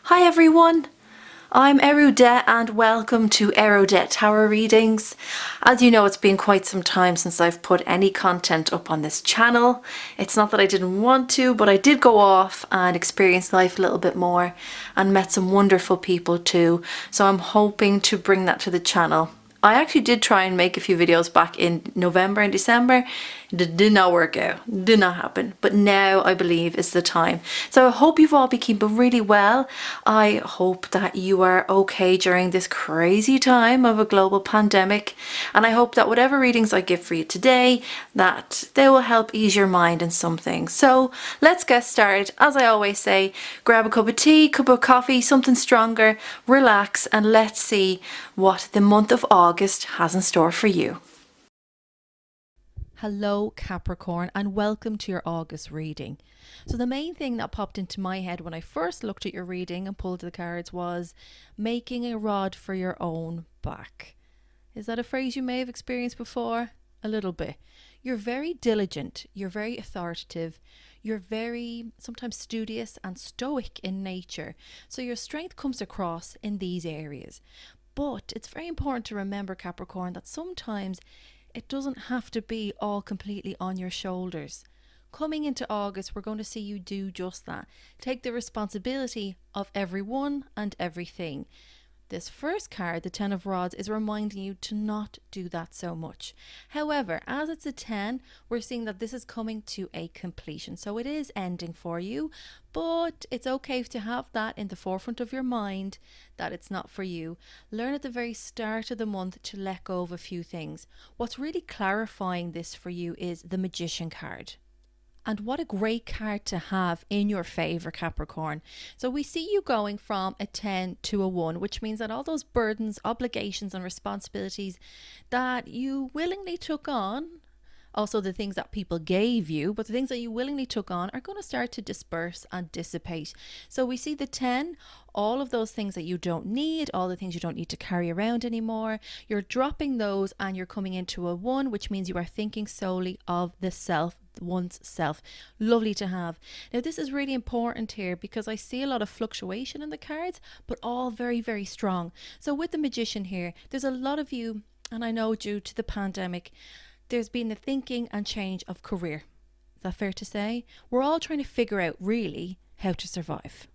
Hi everyone, I'm Eriu and welcome to Eriu Tarot Readings. As you know, it's been quite some time since I've put any content up on this channel. It's not that I didn't want to, but I did go off and experience life a little bit more and met some wonderful people too. So I'm hoping to bring that to the channel. I actually did try and make a few videos back in November and December. It did not work out, did not happen. But now I believe is the time. So I hope you've all been keeping really well. I hope that you are okay during this crazy time of a global pandemic. And I hope that whatever readings I give for you today, that they will help ease your mind in something. So let's get started. As I always say, grab a cup of tea, cup of coffee, something stronger, relax, and let's see what the month of August has in store for you. Hello Capricorn and welcome to your August reading. So the main thing that popped into my head when I first looked at your reading and pulled the cards was making a rod for your own back. Is that a phrase you may have experienced before? A little bit. You're very diligent, you're very authoritative, you're very sometimes studious and stoic in nature. So your strength comes across in these areas. But it's very important to remember, Capricorn, that sometimes it doesn't have to be all completely on your shoulders. Coming into August, we're going to see you do just that. Take the responsibility of everyone and everything. This first card, the 10 of Rods, is reminding you to not do that so much. However, as it's a 10, we're seeing that this is coming to a completion. So it is ending for you, but it's okay to have that in the forefront of your mind that it's not for you. Learn at the very start of the month to let go of a few things. What's really clarifying this for you is the Magician card. And what a great card to have in your favor, Capricorn. So we see you going from a 10 to a 1, which means that all those burdens, obligations, and responsibilities that you willingly took on, also the things that people gave you, but the things that you willingly took on are going to start to disperse and dissipate. So we see the 10, all of those things that you don't need, all the things you don't need to carry around anymore, you're dropping those and you're coming into a 1, which means you are thinking solely of the self, one's self. Lovely to have. Now this is really important here because I see a lot of fluctuation in the cards, but all very, very strong. So with the Magician here, there's a lot of you, and I know due to the pandemic, there's been a thinking and change of career. Is that fair to say? We're all trying to figure out really how to survive.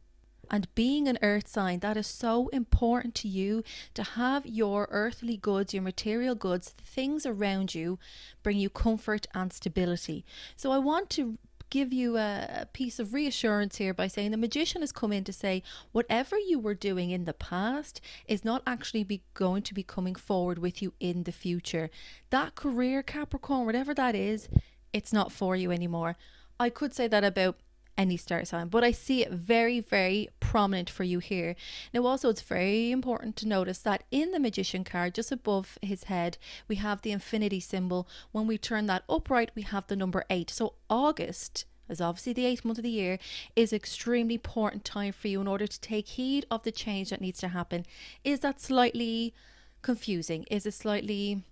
And being an earth sign, that is so important to you to have your earthly goods, your material goods, the things around you bring you comfort and stability. So I want to give you a piece of reassurance here by saying the Magician has come in to say whatever you were doing in the past is not actually going to be coming forward with you in the future. That career, Capricorn, whatever that is, it's not for you anymore. I could say that about any star sign, but I see it very, very prominent for you here. Now also it's very important to notice that in the Magician card, just above his head, we have the infinity symbol. When we turn that upright, we have the number 8. So August, as obviously the 8th month of the year, is extremely important time for you in order to take heed of the change that needs to happen. Is that slightly confusing? Is it slightly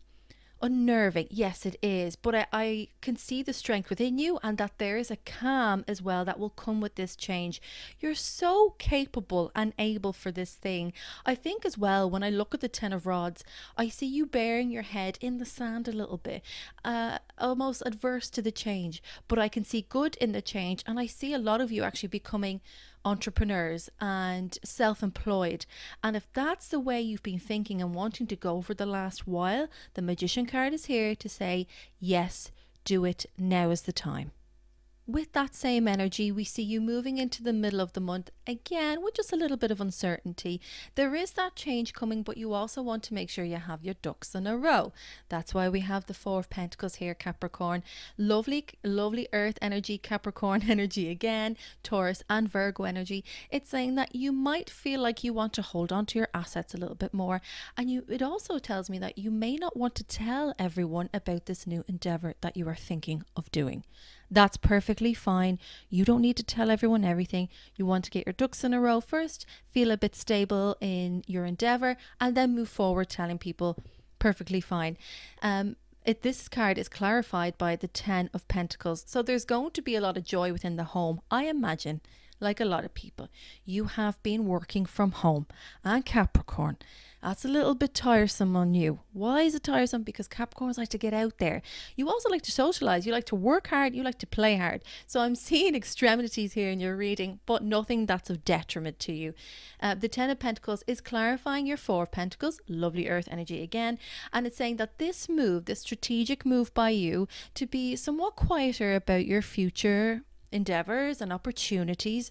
unnerving? Yes, it is, but I can see the strength within you and that there is a calm as well that will come with this change. You're so capable and able for this thing. I think as well, when I look at the 10 of Rods, I see you burying your head in the sand a little bit, almost adverse to the change, but I can see good in the change, and I see a lot of you actually becoming entrepreneurs and self-employed. And if that's the way you've been thinking and wanting to go for the last while, the Magician card is here to say, yes, do it. Now is the time. With that same energy, we see you moving into the middle of the month again with just a little bit of uncertainty. There is that change coming, but you also want to make sure you have your ducks in a row. That's why we have the 4 of Pentacles here, Capricorn. Lovely, lovely earth energy, Capricorn energy again, Taurus and Virgo energy. It's saying that you might feel like you want to hold on to your assets a little bit more. And it also tells me that you may not want to tell everyone about this new endeavor that you are thinking of doing. That's perfectly fine. You don't need to tell everyone everything. You want to get your ducks in a row first, feel a bit stable in your endeavor, and then move forward telling people. Perfectly fine. This card is clarified by the 10 of Pentacles. So there's going to be a lot of joy within the home, I imagine. like a lot of people, you have been working from home. And Capricorn, that's a little bit tiresome on you. Why is it tiresome? Because Capricorns like to get out there. You also like to socialize. You like to work hard. You like to play hard. So I'm seeing extremities here in your reading, but nothing that's of detriment to you. The Ten of Pentacles is clarifying your Four of Pentacles, lovely earth energy again. And it's saying that this move, this strategic move by you to be somewhat quieter about your future endeavors and opportunities,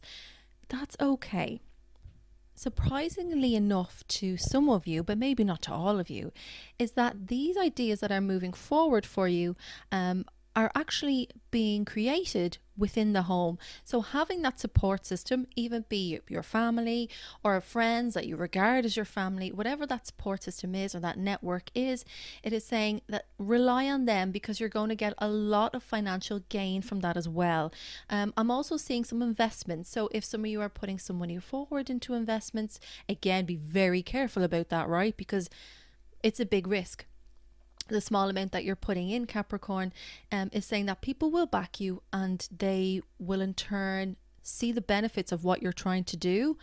that's okay. Surprisingly enough to some of you, but maybe not to all of you, is that these ideas that are moving forward for you are actually being created within the home. So having that support system, even be your family or friends that you regard as your family, whatever that support system is or that network is, it is saying that rely on them because you're going to get a lot of financial gain from that as well. I'm also seeing some investments. So if some of you are putting some money forward into investments, again, be very careful about that, right? Because it's a big risk. The small amount that you're putting in, Capricorn, is saying that people will back you and they will in turn see the benefits of what you're trying to do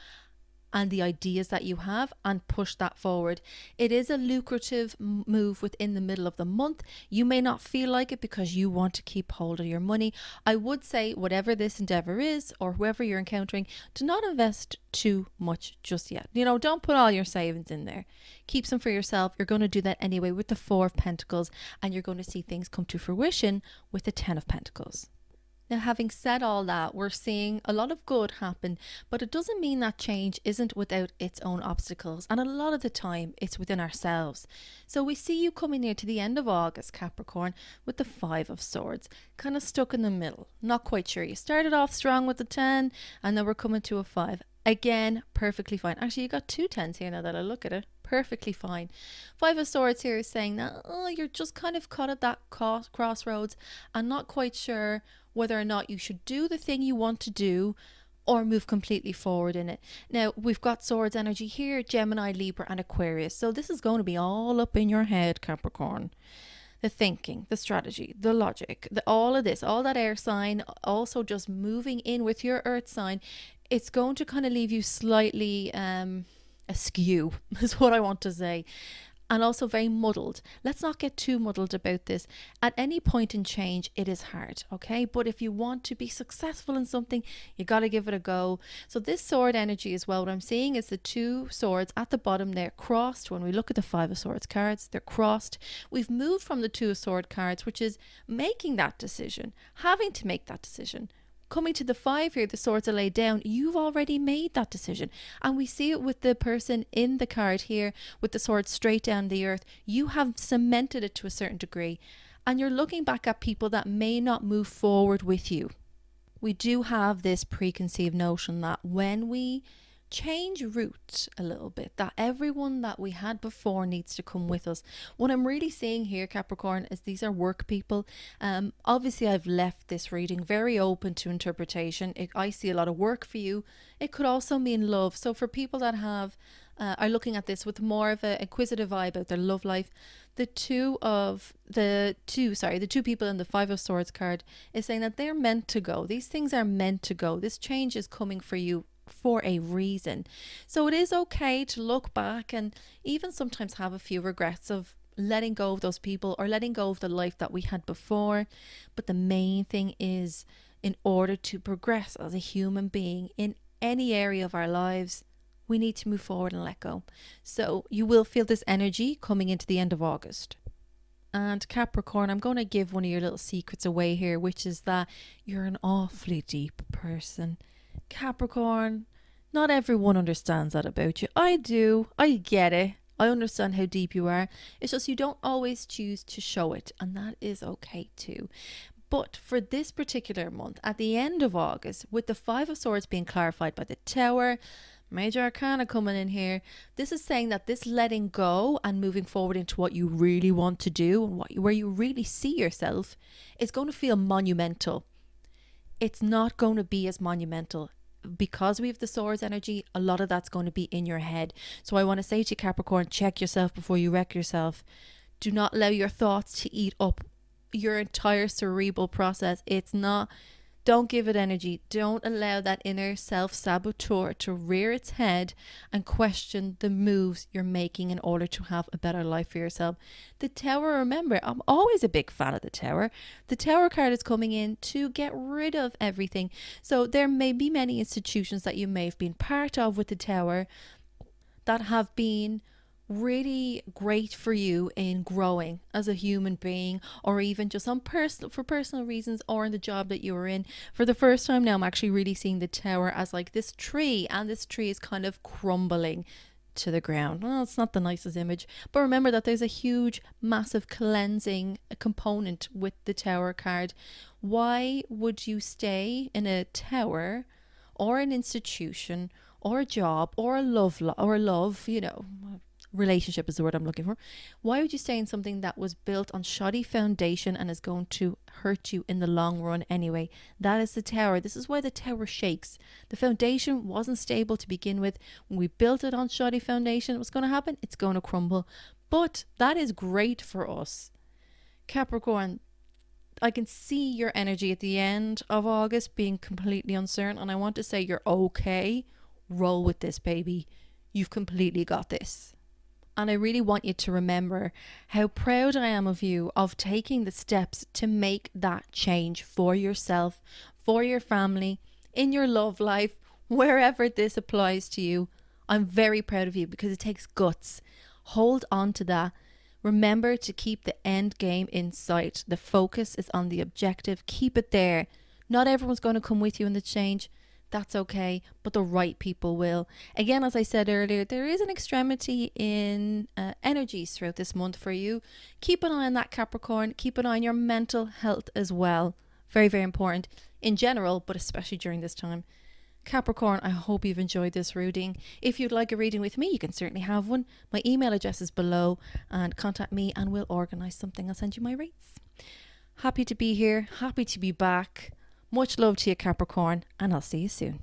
and the ideas that you have and push that forward. It is a lucrative move within the middle of the month. You may not feel like it because you want to keep hold of your money. I would say whatever this endeavor is or whoever you're encountering, do not invest too much just yet. Don't put all your savings in there. Keep some for yourself. You're going to do that anyway with the Four of Pentacles, and you're going to see things come to fruition with the Ten of Pentacles. Now, having said all that, we're seeing a lot of good happen, but it doesn't mean that change isn't without its own obstacles. And a lot of the time, it's within ourselves. So we see you coming near to the end of August, Capricorn, with the Five of Swords, kind of stuck in the middle. Not quite sure. You started off strong with the 10, and then we're coming to a 5. Again, perfectly fine. Actually, you got 2 10s here now that I look at it. Perfectly fine. Five of Swords here is saying that you're just kind of caught at that crossroads and not quite sure whether or not you should do the thing you want to do or move completely forward in it. Now, we've got Swords energy here, Gemini, Libra and Aquarius. So this is going to be all up in your head, Capricorn. The thinking, the strategy, the logic, all of this, all that air sign, also just moving in with your earth sign, it's going to kind of leave you slightly askew, is what I want to say. And also very muddled. Let's not get too muddled about this. At any point in change, it is hard, okay? But if you want to be successful in something, you got to give it a go. So this sword energy as well, what I'm seeing is the 2 swords at the bottom, they're crossed. When we look at the 5 of Swords cards, they're crossed. We've moved from the 2 of Swords cards, which is making that decision, having to make that decision. Coming to the 5 here, the swords are laid down. You've already made that decision. And we see it with the person in the card here with the sword straight down the earth. You have cemented it to a certain degree. And you're looking back at people that may not move forward with you. We do have this preconceived notion that when we change route a little bit, that everyone that we had before needs to come with us. What I'm really seeing here, Capricorn, is these are work people. Obviously I've left this reading very open to interpretation. I see a lot of work for you. It could also mean love. So for people that have are looking at this with more of an inquisitive eye about their love life, the two people in the 5 of Swords card is saying that they're meant to go. These things are meant to go. This change is coming for you for a reason. So it is okay to look back and even sometimes have a few regrets of letting go of those people or letting go of the life that we had before. But the main thing is, in order to progress as a human being in any area of our lives, we need to move forward and let go. So you will feel this energy coming into the end of August. And Capricorn, I'm going to give one of your little secrets away here, which is that you're an awfully deep person. Capricorn, not everyone understands that about you. I do. I get it. I understand how deep you are. It's just you don't always choose to show it, and that is okay too. But for this particular month, at the end of August, with the 5 of Swords being clarified by the Tower, Major Arcana coming in here, this is saying that this letting go and moving forward into what you really want to do and where you really see yourself is going to feel monumental. It's not going to be as monumental. Because we have the Swords energy, a lot of that's going to be in your head. So I want to say to Capricorn, check yourself before you wreck yourself. Do not allow your thoughts to eat up your entire cerebral process. It's not Don't give it energy. Don't allow that inner self-saboteur to rear its head and question the moves you're making in order to have a better life for yourself. The Tower, remember, I'm always a big fan of the Tower. The Tower card is coming in to get rid of everything. So there may be many institutions that you may have been part of with the Tower that have been really great for you in growing as a human being, or even just on personal reasons, or in the job that you were in. For the first time now, I'm actually really seeing the Tower as like this tree, and this tree is kind of crumbling to the ground. Well, it's not the nicest image, but remember that there's a huge, massive cleansing component with the Tower card. Why would you stay in a tower or an institution or a job or a love, relationship is the word I'm looking for. Why would you stay in something that was built on shoddy foundation and is going to hurt you in the long run anyway? That is the Tower. This is why the Tower shakes. The foundation wasn't stable to begin with. When we built it on shoddy foundation, what's going to happen? It's going to crumble. But that is great for us. Capricorn, I can see your energy at the end of August being completely uncertain, and I want to say you're okay. Roll with this, baby. You've completely got this. And I really want you to remember how proud I am of you of taking the steps to make that change for yourself, for your family, in your love life, wherever this applies to you. I'm very proud of you because it takes guts. Hold on to that. Remember to keep the end game in sight. The focus is on the objective. Keep it there. Not everyone's going to come with you in the change. That's okay, but the right people will. Again, as I said earlier, there is an extremity in energies throughout this month for you. Keep an eye on that, Capricorn. Keep an eye on your mental health as well. Very, very important in general, but especially during this time. Capricorn, I hope you've enjoyed this reading. If you'd like a reading with me, you can certainly have one. My email address is below, and contact me and we'll organise something. I'll send you my rates. Happy to be here. Happy to be back. Much love to you, Capricorn, and I'll see you soon.